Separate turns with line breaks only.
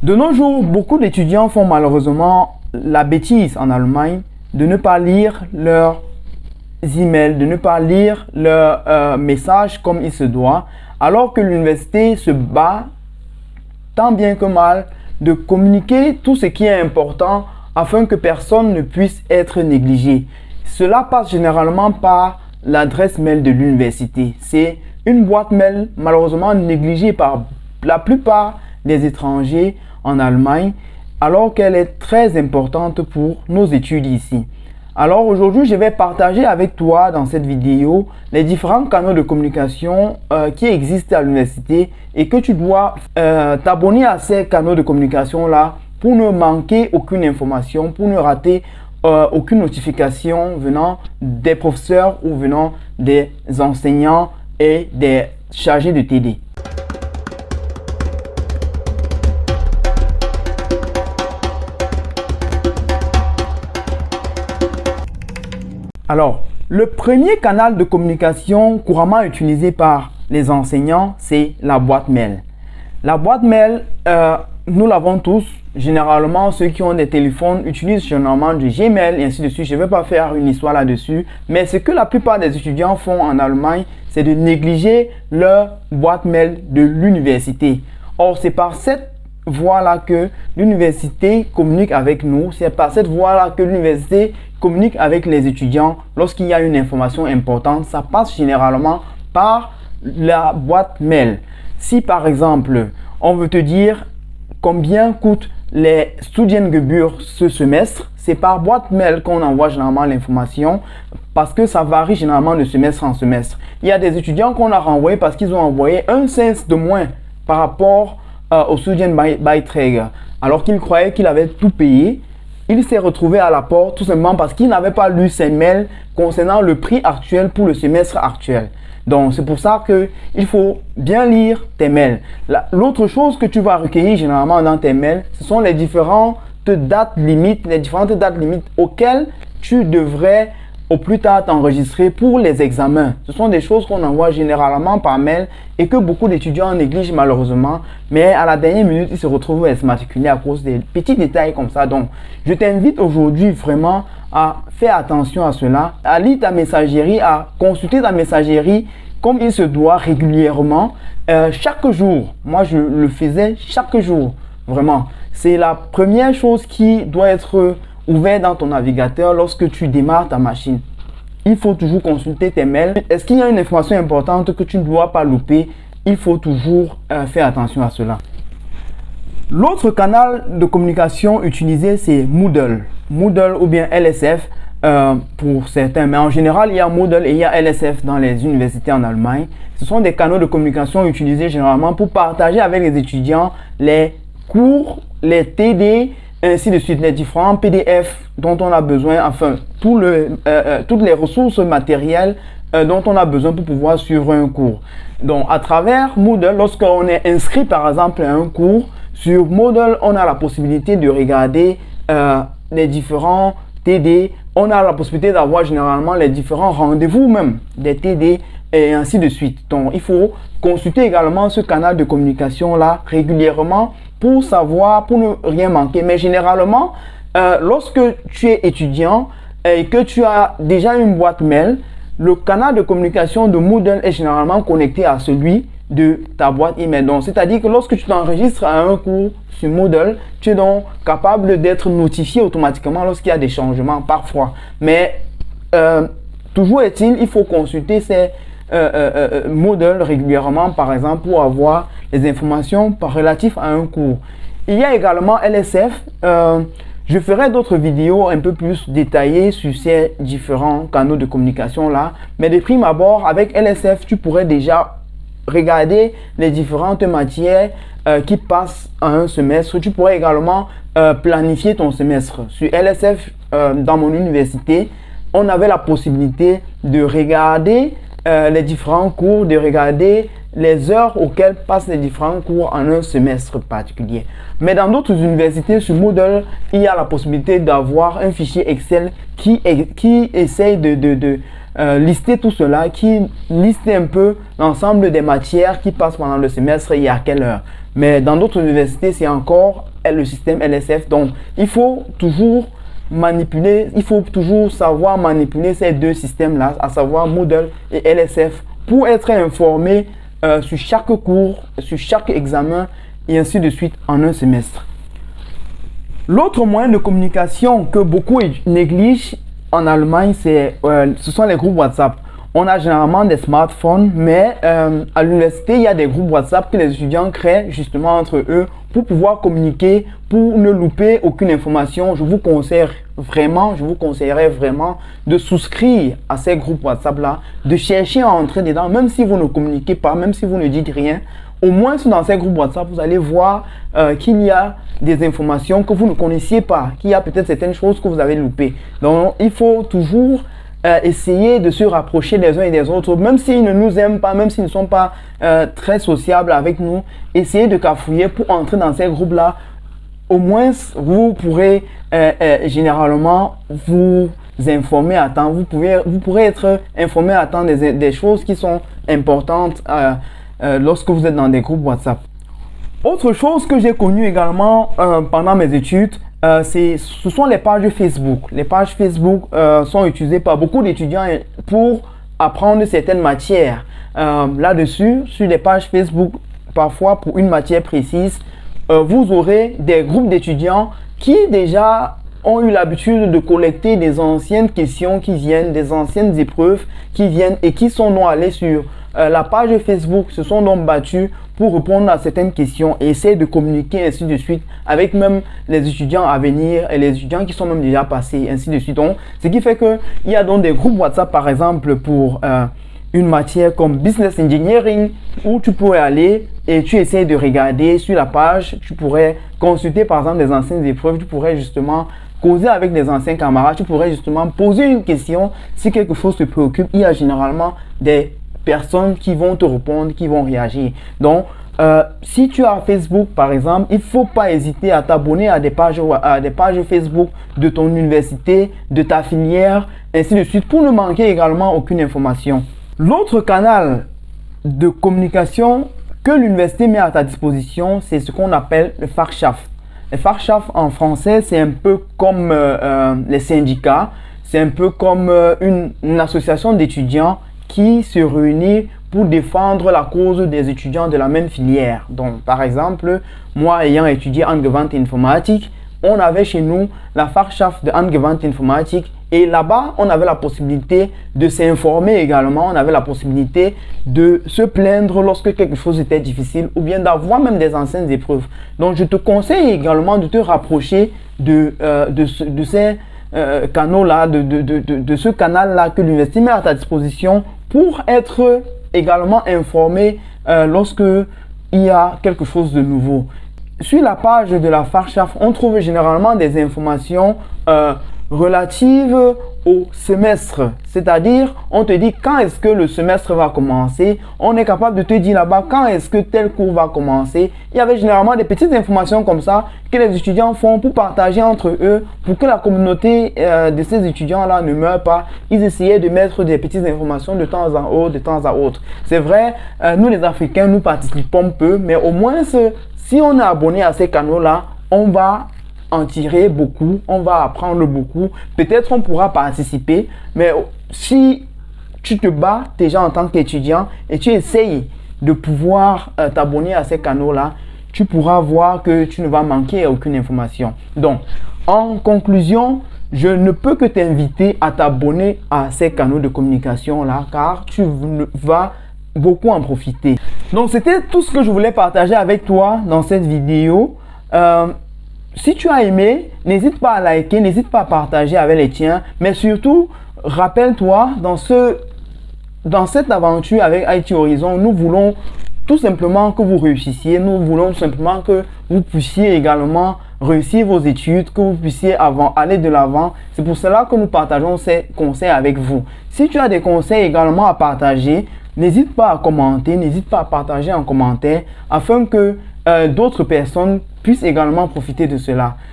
De nos jours, beaucoup d'étudiants font malheureusement la bêtise en Allemagne de ne pas lire leurs emails, de ne pas lire leurs messages comme il se doit, alors que l'université se bat tant bien que mal de communiquer tout ce qui est important afin que personne ne puisse être négligé. Cela passe généralement par l'adresse mail de l'université. C'est une boîte mail malheureusement négligée par la plupart des étrangers en Allemagne, alors qu'elle est très importante pour nos études ici. Alors aujourd'hui, je vais partager avec toi dans cette vidéo les différents canaux de communication qui existent à l'université et que tu dois t'abonner à ces canaux de communication là pour ne manquer aucune information, pour ne rater aucune notification venant des professeurs ou venant des enseignants et des chargés de TD. Alors, le premier canal de communication couramment utilisé par les enseignants, c'est la boîte mail. La boîte mail, nous l'avons tous. Généralement, ceux qui ont des téléphones utilisent généralement du Gmail et ainsi de suite. Je ne vais pas faire une histoire là-dessus. Mais ce que la plupart des étudiants font en Allemagne, c'est de négliger leur boîte mail de l'université. Or, c'est par cette voie-là que l'université communique avec nous. C'est par cette voie-là que l'université communique avec les étudiants. Lorsqu'il y a une information importante, ça passe généralement par la boîte mail. Si par exemple, on veut te dire combien coûtent les Studiengebühr ce semestre, c'est par boîte mail qu'on envoie généralement l'information parce que ça varie généralement de semestre en semestre. Il y a des étudiants qu'on a renvoyés parce qu'ils ont envoyé un cent de moins par rapport au Studienbeiträge, alors qu'il croyait qu'il avait tout payé. Il s'est retrouvé à la porte tout simplement parce qu'il n'avait pas lu ses mails concernant le prix actuel pour le semestre actuel. Donc, c'est pour ça qu'il faut bien lire tes mails. L'autre chose que tu vas recueillir généralement dans tes mails, ce sont les différentes dates limites, auxquelles tu devrais au plus tard t'enregistrer pour les examens. Ce sont des choses qu'on envoie généralement par mail et que beaucoup d'étudiants négligent malheureusement. Mais à la dernière minute, ils se retrouvent à se matriculer à cause des petits détails comme ça. Donc, je t'invite aujourd'hui vraiment à faire attention à cela, à lire ta messagerie, à consulter ta messagerie comme il se doit régulièrement, chaque jour. Moi, je le faisais chaque jour, vraiment. C'est la première chose qui doit être ouverte dans ton navigateur lorsque tu démarres ta machine. Il faut toujours consulter tes mails. Est-ce qu'il y a une information importante que tu ne dois pas louper? Il faut toujours faire attention à cela. L'autre canal de communication utilisé, c'est Moodle. Moodle ou bien LSF pour certains. Mais en général, il y a Moodle et il y a LSF dans les universités en Allemagne. Ce sont des canaux de communication utilisés généralement pour partager avec les étudiants les cours, les TD, ainsi de suite, les différents PDF dont on a besoin, enfin, toutes les ressources matérielles dont on a besoin pour pouvoir suivre un cours. Donc, à travers Moodle, lorsqu'on est inscrit par exemple à un cours, sur Moodle, on a la possibilité de regarder les différents TD. On a la possibilité d'avoir généralement les différents rendez-vous même des TD et ainsi de suite. Donc, il faut consulter également ce canal de communication là régulièrement pour savoir, pour ne rien manquer. Mais généralement, lorsque tu es étudiant et que tu as déjà une boîte mail, le canal de communication de Moodle est généralement connecté à celui de ta boîte email. Donc, c'est-à-dire que lorsque tu t'enregistres à un cours sur Moodle, tu es donc capable d'être notifié automatiquement lorsqu'il y a des changements parfois. Mais toujours est-il, il faut consulter ces Moodle régulièrement, par exemple, pour avoir les informations relatives à un cours. Il y a également LSF. Je ferai d'autres vidéos un peu plus détaillées sur ces différents canaux de communication là. Mais de prime abord, avec LSF, tu pourrais déjà regarder les différentes matières qui passent en un semestre. Tu pourrais également planifier ton semestre. Sur LSF, dans mon université, on avait la possibilité de regarder les différents cours, de regarder les heures auxquelles passent les différents cours en un semestre particulier. Mais dans d'autres universités, sur Moodle, il y a la possibilité d'avoir un fichier Excel qui essaye de lister tout cela, qui liste un peu l'ensemble des matières qui passent pendant le semestre et à quelle heure. Mais dans d'autres universités, c'est encore le système LSF. Donc, il faut toujours manipuler, il faut toujours savoir manipuler ces deux systèmes-là, à savoir Moodle et LSF, pour être informé sur chaque cours, sur chaque examen et ainsi de suite en un semestre. L'autre moyen de communication que beaucoup négligent en Allemagne, ce sont les groupes WhatsApp. On a généralement des smartphones, mais à l'université, il y a des groupes WhatsApp que les étudiants créent justement entre eux pour pouvoir communiquer, pour ne louper aucune information. Je vous conseillerais vraiment de souscrire à ces groupes WhatsApp-là, de chercher à entrer dedans, même si vous ne communiquez pas, même si vous ne dites rien. Au moins, dans ces groupes WhatsApp, vous allez voir qu'il y a des informations que vous ne connaissiez pas, qu'il y a peut-être certaines choses que vous avez loupées. Donc, il faut toujours essayer de se rapprocher des uns et des autres, même s'ils ne nous aiment pas, même s'ils ne sont pas très sociables avec nous. Essayez de cafouiller pour entrer dans ces groupes-là. Au moins, vous pourrez généralement vous informer à temps. Vous pourrez être informé à temps des choses qui sont importantes lorsque vous êtes dans des groupes WhatsApp. Autre chose que j'ai connue également pendant mes études, ce sont les pages Facebook. Les pages Facebook sont utilisées par beaucoup d'étudiants pour apprendre certaines matières. Là-dessus, sur les pages Facebook, parfois pour une matière précise, vous aurez des groupes d'étudiants qui déjà ont eu l'habitude de collecter des anciennes questions qui viennent, des anciennes épreuves qui viennent et qui sont donc allés sur la page Facebook, se sont donc battus pour répondre à certaines questions et essayer de communiquer ainsi de suite avec même les étudiants à venir et les étudiants qui sont même déjà passés, ainsi de suite. Donc, ce qui fait qu'il y a donc des groupes WhatsApp par exemple pour une matière comme Business Engineering où tu pourrais aller et tu essaies de regarder sur la page, tu pourrais consulter par exemple des anciennes épreuves, tu pourrais justement causer avec des anciens camarades, tu pourrais justement poser une question si quelque chose te préoccupe. Il y a généralement des personnes qui vont te répondre, qui vont réagir. Donc, si tu as Facebook par exemple, il ne faut pas hésiter à t'abonner à des pages Facebook de ton université, de ta filière, ainsi de suite, pour ne manquer également aucune information. L'autre canal de communication que l'université met à ta disposition, c'est ce qu'on appelle le Fachschaft. Le Fachschaft en français, c'est un peu comme les syndicats, c'est un peu comme une association d'étudiants qui se réunit pour défendre la cause des étudiants de la même filière. Donc, par exemple, moi ayant étudié Angewandte Informatik, on avait chez nous la Fachschaft de Angewandte Informatik et là-bas, on avait la possibilité de s'informer également, on avait la possibilité de se plaindre lorsque quelque chose était difficile ou bien d'avoir même des anciennes épreuves. Donc, je te conseille également de te rapprocher de ces canaux-là, de ce canal-là que l'université met à ta disposition pour être également informé lorsque il y a quelque chose de nouveau. Sur la page de la Fachschaft, on trouve généralement des informations relatives au semestre. C'est-à-dire, on te dit quand est-ce que le semestre va commencer. On est capable de te dire là-bas quand est-ce que tel cours va commencer. Il y avait généralement des petites informations comme ça que les étudiants font pour partager entre eux, pour que la communauté de ces étudiants-là ne meure pas. Ils essayaient de mettre des petites informations de temps en autre, de temps à autre. C'est vrai, nous les Africains, nous participons peu, mais au moins si on est abonné à ces canaux-là, on va en tirer beaucoup, on va apprendre beaucoup. Peut-être on pourra participer, mais si tu te bats déjà en tant qu'étudiant et tu essayes de pouvoir t'abonner à ces canaux-là, tu pourras voir que tu ne vas manquer aucune information. Donc, en conclusion, je ne peux que t'inviter à t'abonner à ces canaux de communication-là, car tu vas beaucoup en profiter. Donc, c'était tout ce que je voulais partager avec toi dans cette vidéo. Si tu as aimé, n'hésite pas à liker, n'hésite pas à partager avec les tiens, mais surtout, rappelle-toi, dans cette aventure avec IT Horizon, nous voulons tout simplement que vous réussissiez, nous voulons tout simplement que vous puissiez également réussir vos études, que vous puissiez aller de l'avant. C'est pour cela que nous partageons ces conseils avec vous. Si tu as des conseils également à partager, n'hésite pas à commenter, n'hésite pas à partager en commentaire afin que d'autres personnes puissent également profiter de cela.